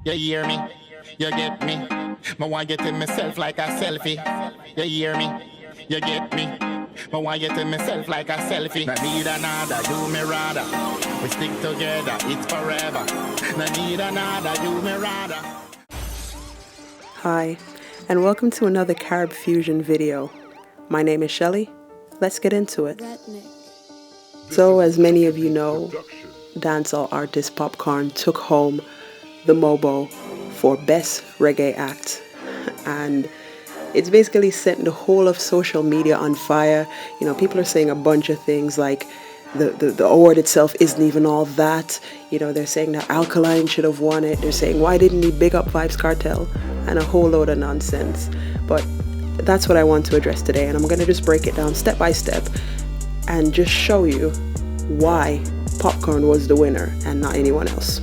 You hear me? You get me? I want get in myself like a selfie. You hear me? You get me? I want get in myself like a selfie. No need another, do me rather. We stick together, it's forever. No need another, do me rather. Hi, and welcome to another Carib Fusion video. My name is Shelly. Let's get into it. So, as many of you know, dancehall artist Popcaan took home the MOBO for Best Reggae Act, and it's basically set the whole of social media on fire. You know, people are saying a bunch of things like the award itself isn't even all that. You know, they're saying that Alkaline should have won it. They're saying, why didn't he big up Vybz Kartel? And a whole load of nonsense. But that's what I want to address today, and I'm going to just break it down step by step and just show you why Popcaan was the winner and not anyone else.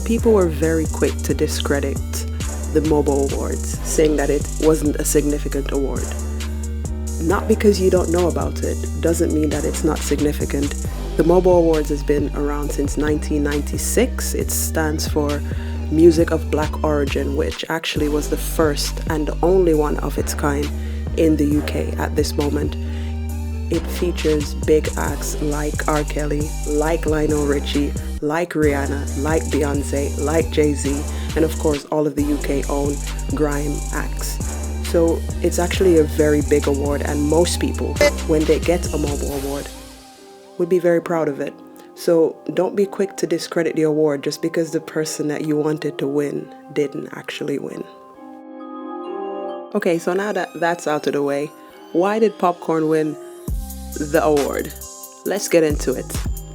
People were very quick to discredit the MOBO Awards, saying that it wasn't a significant award. Not because you don't know about it doesn't mean that it's not significant. The MOBO Awards has been around since 1996. It stands for Music of Black Origin, which actually was the first and the only one of its kind in the UK at this moment. It features big acts like R. Kelly, like Lionel Richie, like Rihanna, like Beyonce, like Jay-Z, and of course all of the UK own grime acts. So it's actually a very big award, and most people, when they get a MOBO award, would be very proud of it. So don't be quick to discredit the award just because the person that you wanted to win didn't actually win. Okay, so now that that's out of the way, why did Popcaan win the award? Let's get into it.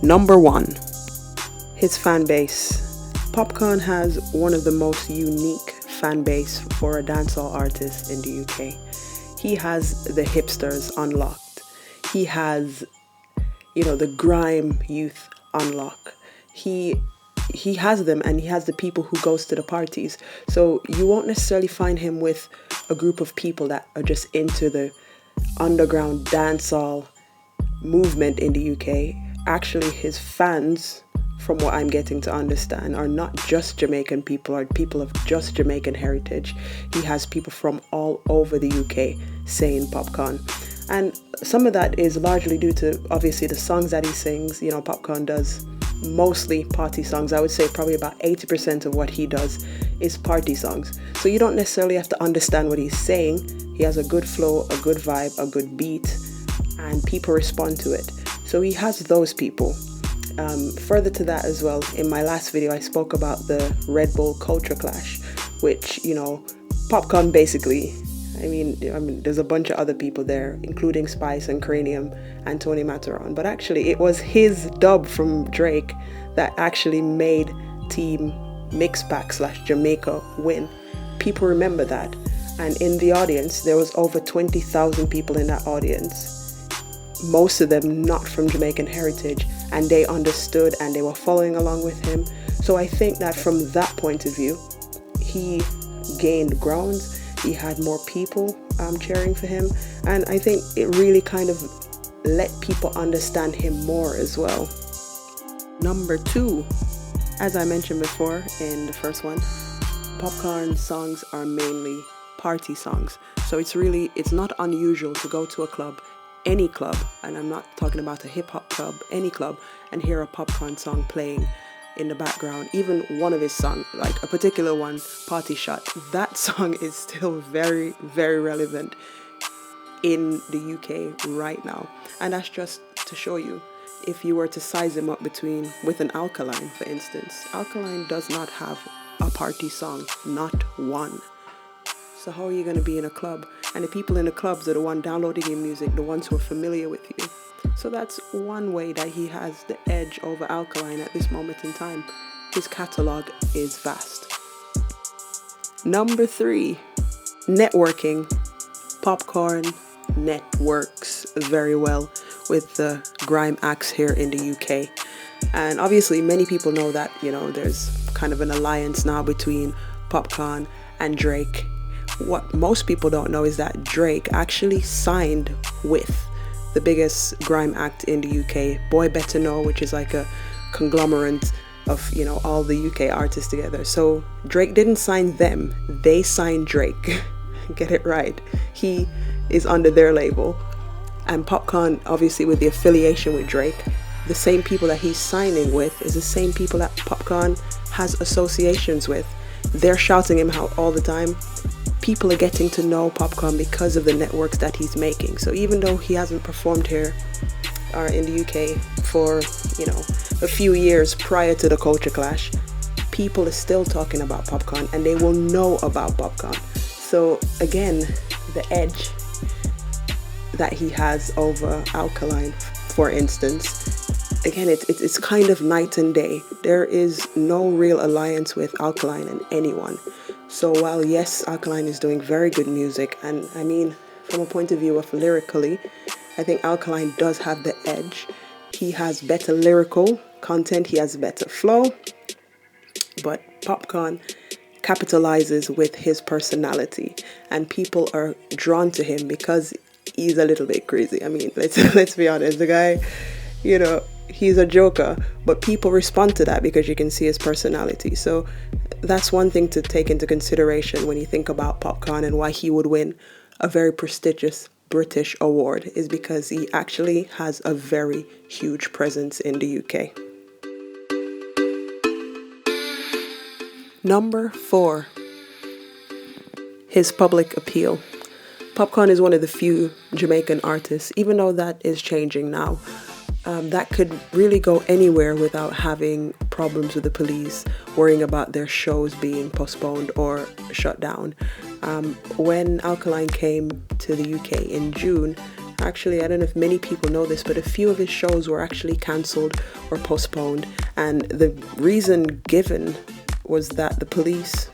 Number one, his fan base. Popcaan has one of the most unique fan base for a dancehall artist in the UK. He has the hipsters unlocked. He has, the grime youth unlocked. He has them, and he has the people who goes to the parties. So you won't necessarily find him with a group of people that are just into the underground dancehall movement in the UK. Actually, his fans, from what I'm getting to understand, are not just Jamaican people or people of just Jamaican heritage. He has people from all over the UK saying Popcaan. And some of that is largely due to, obviously, the songs that he sings. You know, Popcaan does mostly party songs. I would say probably about 80% of what he does is party songs. So you don't necessarily have to understand what he's saying. He has a good flow, a good vibe, a good beat, and people respond to it. So he has those people. Further to that as well, in my last video I spoke about the Red Bull culture clash, which, Popcaan basically, I mean there's a bunch of other people there, including Spice and Cranium and Tony Matterhorn, but actually it was his dub from Drake that actually made Team Mixpac / Jamaica win. People remember that, and in the audience there was over 20,000 people in that audience, most of them not from Jamaican heritage, and they understood and they were following along with him. So I think that from that point of view, he gained grounds. He had more people cheering for him, and I think it really kind of let people understand him more as well. Number two, as I mentioned before in the first one, Popcaan songs are mainly party songs. So it's not unusual to go to a club, any club, and I'm not talking about a hip-hop club, any club, and hear a Popcaan song playing in the background. Even one of his songs, like a particular one, Party Shot, that song is still very, very relevant in the UK right now. And that's just to show you, if you were to size him up with an Alkaline, for instance, Alkaline does not have a party song, not one. So how are you going to be in a club? And the people in the clubs are the ones downloading your music, the ones who are familiar with you. So that's one way that he has the edge over Alkaline at this moment in time. His catalogue is vast. Number three, networking. Popcaan networks very well with the grime acts here in the UK. And obviously many people know that, there's kind of an alliance now between Popcaan and Drake. What most people don't know is that Drake actually signed with the biggest grime act in the UK, Boy Better Know, which is like a conglomerate of, you know, all the UK artists together. So Drake didn't sign them, they signed Drake. Get it right. He is under their label. And Popcaan, obviously with the affiliation with Drake, the same people that he's signing with is the same people that Popcaan has associations with. They're shouting him out all the time. People are getting to know Popcaan because of the networks that he's making. So even though he hasn't performed here or in the UK for, you know, a few years prior to the culture clash, people are still talking about Popcaan and they will know about Popcaan. So again, the edge that he has over Alkaline, for instance, again, it's kind of night and day. There is no real alliance with Alkaline and anyone. So while yes, Alkaline is doing very good music, and I mean, from a point of view of lyrically, I think Alkaline does have the edge. He has better lyrical content, he has better flow, but Popcaan capitalizes with his personality, and people are drawn to him because he's a little bit crazy. I mean, let's be honest, the guy, you know, he's a joker, but people respond to that because you can see his personality. So that's one thing to take into consideration when you think about Popcaan and why he would win a very prestigious British award, is because he actually has a very huge presence in the UK. Number 4, his public appeal. Popcaan is one of the few Jamaican artists, even though that is changing now, that could really go anywhere without having problems with the police, worrying about their shows being postponed or shut down. When Alkaline came to the UK in June, actually, I don't know if many people know this, but a few of his shows were actually cancelled or postponed. And the reason given was that the police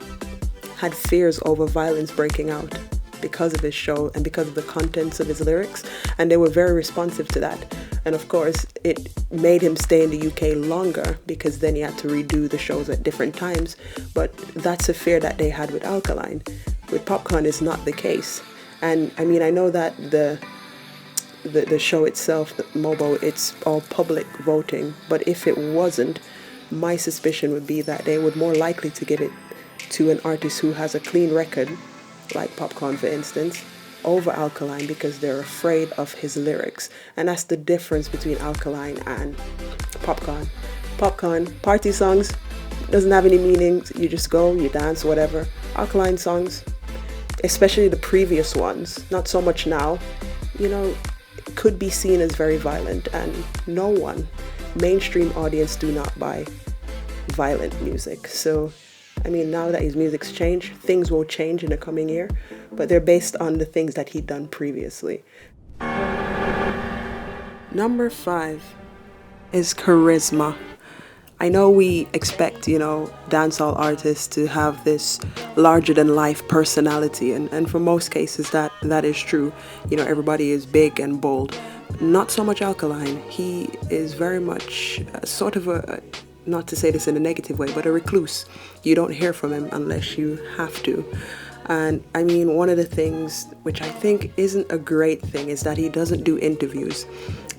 had fears over violence breaking out because of his show and because of the contents of his lyrics, and they were very responsive to that. And of course, it made him stay in the UK longer because then he had to redo the shows at different times. But that's a fear that they had with Alkaline. With Popcaan, is not the case. And I mean, I know that the show itself, the MOBO, it's all public voting, but if it wasn't, my suspicion would be that they would more likely to give it to an artist who has a clean record, like Popcaan for instance, over Alkaline, because they're afraid of his lyrics. And that's the difference between Alkaline and Popcaan. Popcaan, party songs, doesn't have any meaning. You just go, you dance, whatever. Alkaline songs, especially the previous ones, not so much now, you know, could be seen as very violent, and no one, mainstream audience, do not buy violent music. So I mean, now that his music's changed, things will change in the coming year, but they're based on the things that he'd done previously. Number 5 is charisma. I know we expect, you know, dancehall artists to have this larger-than-life personality, and for most cases that is true. You know, everybody is big and bold. Not so much Alkaline. He is very much sort of a, not to say this in a negative way, but a recluse. You don't hear from him unless you have to. And I mean, one of the things which I think isn't a great thing is that he doesn't do interviews.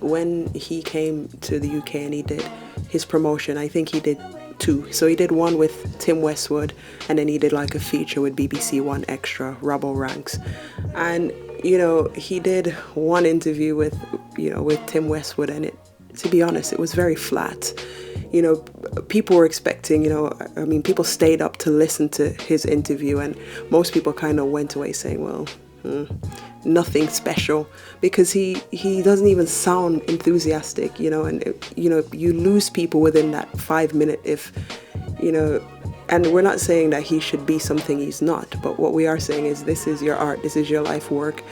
When he came to the UK and he did his promotion, I think he did 2. So he did one with Tim Westwood, and then he did like a feature with BBC One Extra, Robbo Ranks. And, you know, he did one interview with Tim Westwood, and to be honest, it was very flat. You know, people were expecting, people stayed up to listen to his interview, and most people kind of went away saying, well, nothing special, because he doesn't even sound enthusiastic, and you lose people within that 5 minute if, and we're not saying that he should be something he's not, but what we are saying is this is your art, this is your life work,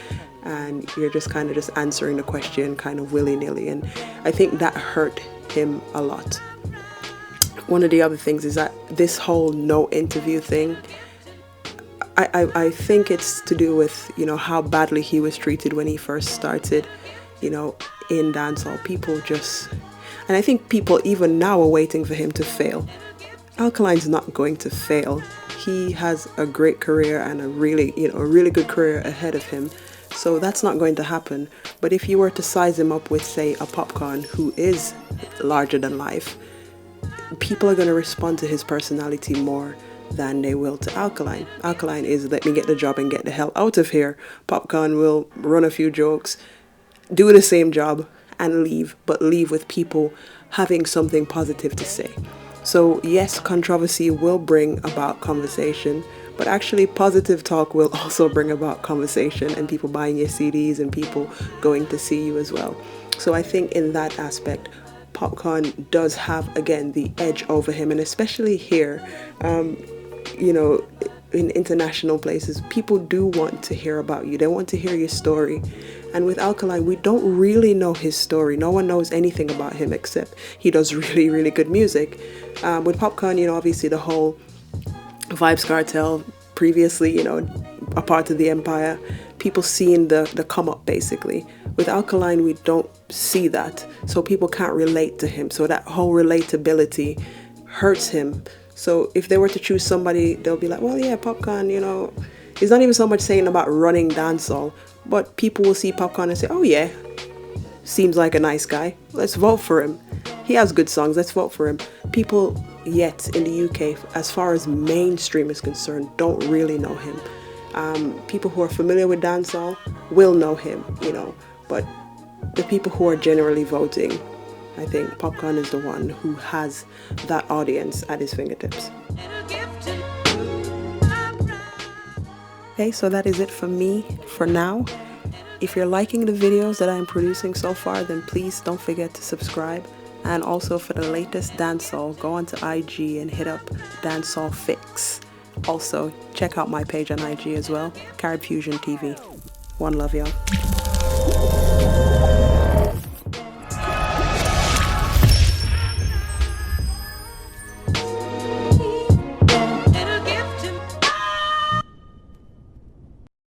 and you're just kind of just answering the question kind of willy-nilly, and I think that hurt him a lot. One of the other things is that this whole no interview thing, I think it's to do with, how badly he was treated when he first started, in dancehall. People just, and I think people even now are waiting for him to fail. Alkaline's not going to fail. He has a great career and a really good career ahead of him. So that's not going to happen. But if you were to size him up with, say, a Popcaan who is larger than life, people are going to respond to his personality more than they will to Alkaline. Alkaline is let me get the job and get the hell out of here. Popcaan will run a few jokes, do the same job and leave, but leave with people having something positive to say. So yes, controversy will bring about conversation, but actually positive talk will also bring about conversation and people buying your CDs and people going to see you as well. So I think in that aspect, Popcaan does have, again, the edge over him, and especially here, you know, in international places, people do want to hear about you. They want to hear your story. And with Alkaline, we don't really know his story. No one knows anything about him except he does really, really good music. With Popcaan, you know, obviously the whole Vybz Kartel, previously, you know, a part of the empire, people seeing the come up basically. With Alkaline, we don't see that. So people can't relate to him. So that whole relatability hurts him. So if they were to choose somebody, they'll be like, well, yeah, Popcaan, you know, it's not even so much saying about running dancehall, but people will see Popcaan and say, oh yeah, seems like a nice guy. Let's vote for him. He has good songs. Let's vote for him. People yet in the UK, as far as mainstream is concerned, don't really know him. People who are familiar with dancehall will know him, you know, but the people who are generally voting, I think Popcaan is the one who has that audience at his fingertips. Okay, so that is it for me for now. If you're liking the videos that I'm producing so far, then please don't forget to subscribe. And also for the latest dancehall, go onto IG and hit up Dancehall Fix. Also, check out my page on IG as well, Carib Fusion TV. One love, y'all.